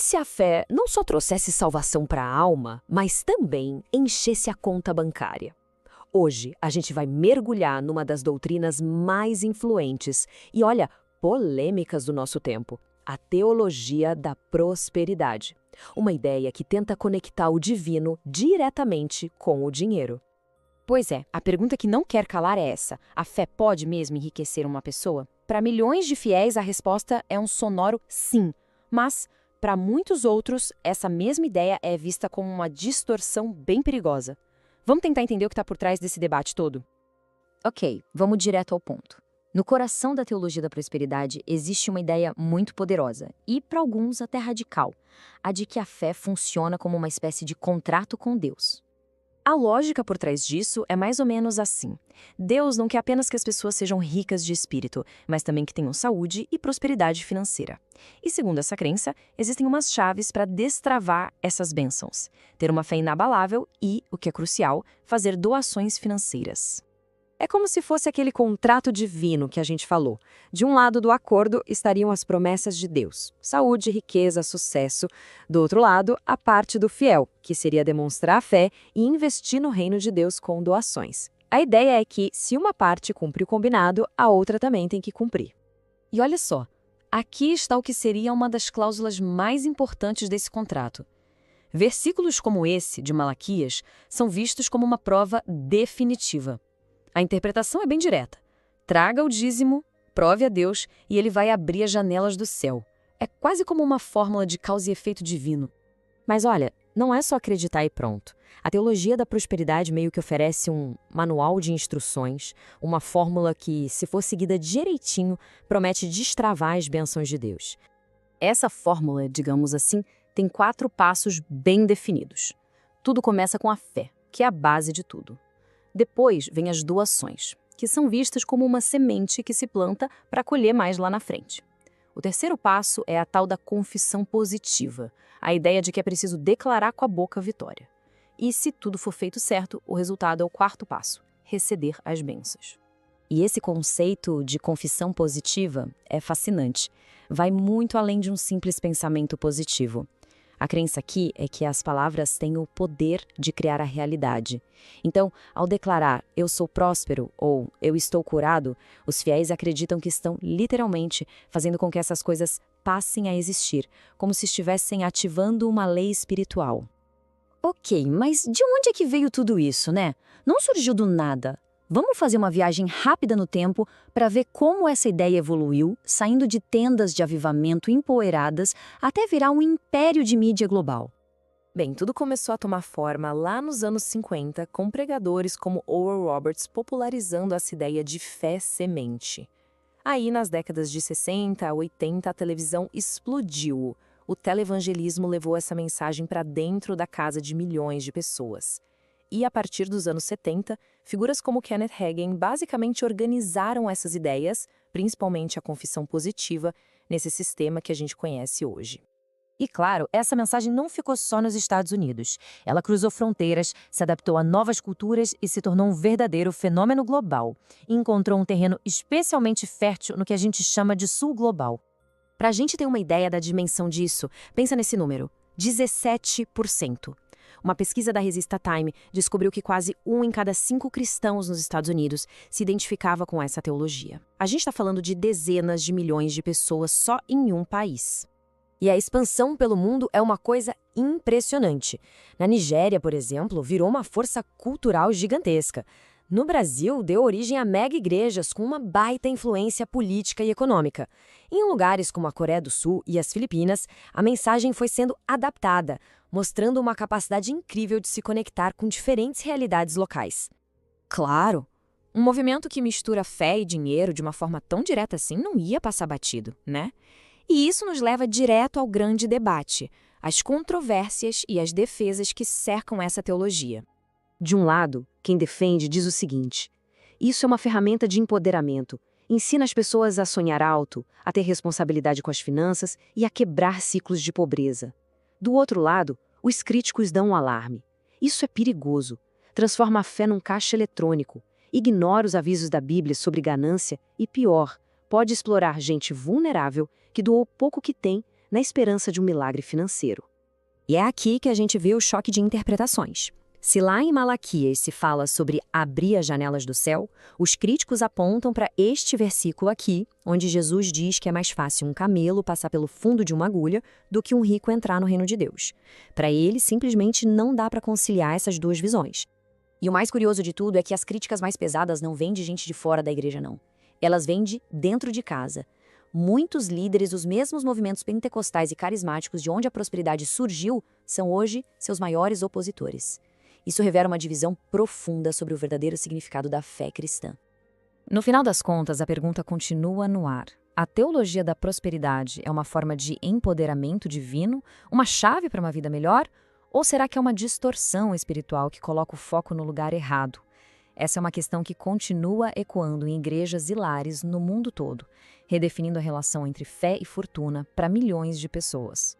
se a fé não só trouxesse salvação para a alma, mas também enchesse a conta bancária? Hoje, a gente vai mergulhar numa das doutrinas mais influentes e, olha, polêmicas do nosso tempo, a teologia da prosperidade. Uma ideia que tenta conectar o divino diretamente com o dinheiro. Pois é, a pergunta que não quer calar é essa: a fé pode mesmo enriquecer uma pessoa? Para milhões de fiéis, a resposta é um sonoro sim. Mas, para muitos outros, essa mesma ideia é vista como uma distorção bem perigosa. Vamos tentar entender o que está por trás desse debate todo? Ok, vamos direto ao ponto. No coração da teologia da prosperidade existe uma ideia muito poderosa, e para alguns até radical, a de que a fé funciona como uma espécie de contrato com Deus. A lógica por trás disso é mais ou menos assim. Deus não quer apenas que as pessoas sejam ricas de espírito, mas também que tenham saúde e prosperidade financeira. E segundo essa crença, existem umas chaves para destravar essas bênçãos. Ter uma fé inabalável e, o que é crucial, fazer doações financeiras. É como se fosse aquele contrato divino que a gente falou. De um lado do acordo estariam as promessas de Deus: saúde, riqueza, sucesso. Do outro lado, a parte do fiel, que seria demonstrar a fé e investir no reino de Deus com doações. A ideia é que, se uma parte cumpre o combinado, a outra também tem que cumprir. E olha só, aqui está o que seria uma das cláusulas mais importantes desse contrato. Versículos como esse, de Malaquias, são vistos como uma prova definitiva. A interpretação é bem direta. Traga o dízimo, prove a Deus e ele vai abrir as janelas do céu. É quase como uma fórmula de causa e efeito divino. Mas olha, não é só acreditar e pronto. A teologia da prosperidade meio que oferece um manual de instruções, uma fórmula que, se for seguida direitinho, promete destravar as bênçãos de Deus. Essa fórmula, digamos assim, tem 4 passos bem definidos. Tudo começa com a fé, que é a base de tudo. Depois vem as doações, que são vistas como uma semente que se planta para colher mais lá na frente. O terceiro passo é a tal da confissão positiva, a ideia de que é preciso declarar com a boca a vitória. E se tudo for feito certo, o resultado é o 4º passo, receber as bênçãos. E esse conceito de confissão positiva é fascinante. Vai muito além de um simples pensamento positivo. A crença aqui é que as palavras têm o poder de criar a realidade. Então, ao declarar "eu sou próspero" ou "eu estou curado", os fiéis acreditam que estão literalmente fazendo com que essas coisas passem a existir, como se estivessem ativando uma lei espiritual. Ok, mas de onde é que veio tudo isso, né? Não surgiu do nada. Vamos fazer uma viagem rápida no tempo para ver como essa ideia evoluiu, saindo de tendas de avivamento empoeiradas até virar um império de mídia global. Bem, tudo começou a tomar forma lá nos anos 50, com pregadores como Oral Roberts popularizando essa ideia de fé-semente. Aí, nas décadas de 60 a 80, a televisão explodiu. O televangelismo levou essa mensagem para dentro da casa de milhões de pessoas. E, a partir dos anos 70, figuras como Kenneth Hagin basicamente organizaram essas ideias, principalmente a confissão positiva, nesse sistema que a gente conhece hoje. E claro, essa mensagem não ficou só nos Estados Unidos. Ela cruzou fronteiras, se adaptou a novas culturas e se tornou um verdadeiro fenômeno global. E encontrou um terreno especialmente fértil no que a gente chama de Sul Global. Para a gente ter uma ideia da dimensão disso, pensa nesse número: 17%. Uma pesquisa da revista Time descobriu que quase 1 em cada 5 cristãos nos Estados Unidos se identificava com essa teologia. A gente está falando de dezenas de milhões de pessoas só em um país. E a expansão pelo mundo é uma coisa impressionante. Na Nigéria, por exemplo, virou uma força cultural gigantesca. No Brasil, deu origem a mega-igrejas com uma baita influência política e econômica. Em lugares como a Coreia do Sul e as Filipinas, a mensagem foi sendo adaptada, mostrando uma capacidade incrível de se conectar com diferentes realidades locais. Claro, um movimento que mistura fé e dinheiro de uma forma tão direta assim não ia passar batido, né? E isso nos leva direto ao grande debate, as controvérsias e as defesas que cercam essa teologia. De um lado, quem defende diz o seguinte: isso é uma ferramenta de empoderamento, ensina as pessoas a sonhar alto, a ter responsabilidade com as finanças e a quebrar ciclos de pobreza. Do outro lado, os críticos dão um alarme. Isso é perigoso, transforma a fé num caixa eletrônico, ignora os avisos da Bíblia sobre ganância e, pior, pode explorar gente vulnerável que doou pouco que tem na esperança de um milagre financeiro. E é aqui que a gente vê o choque de interpretações. Se lá em Malaquias se fala sobre abrir as janelas do céu, os críticos apontam para este versículo aqui, onde Jesus diz que é mais fácil um camelo passar pelo fundo de uma agulha do que um rico entrar no reino de Deus. Para ele, simplesmente não dá para conciliar essas duas visões. E o mais curioso de tudo é que as críticas mais pesadas não vêm de gente de fora da igreja, não. Elas vêm de dentro de casa. Muitos líderes dos mesmos movimentos pentecostais e carismáticos de onde a prosperidade surgiu são hoje seus maiores opositores. Isso revela uma divisão profunda sobre o verdadeiro significado da fé cristã. No final das contas, a pergunta continua no ar. A teologia da prosperidade é uma forma de empoderamento divino, uma chave para uma vida melhor? Ou será que é uma distorção espiritual que coloca o foco no lugar errado? Essa é uma questão que continua ecoando em igrejas e lares no mundo todo, redefinindo a relação entre fé e fortuna para milhões de pessoas.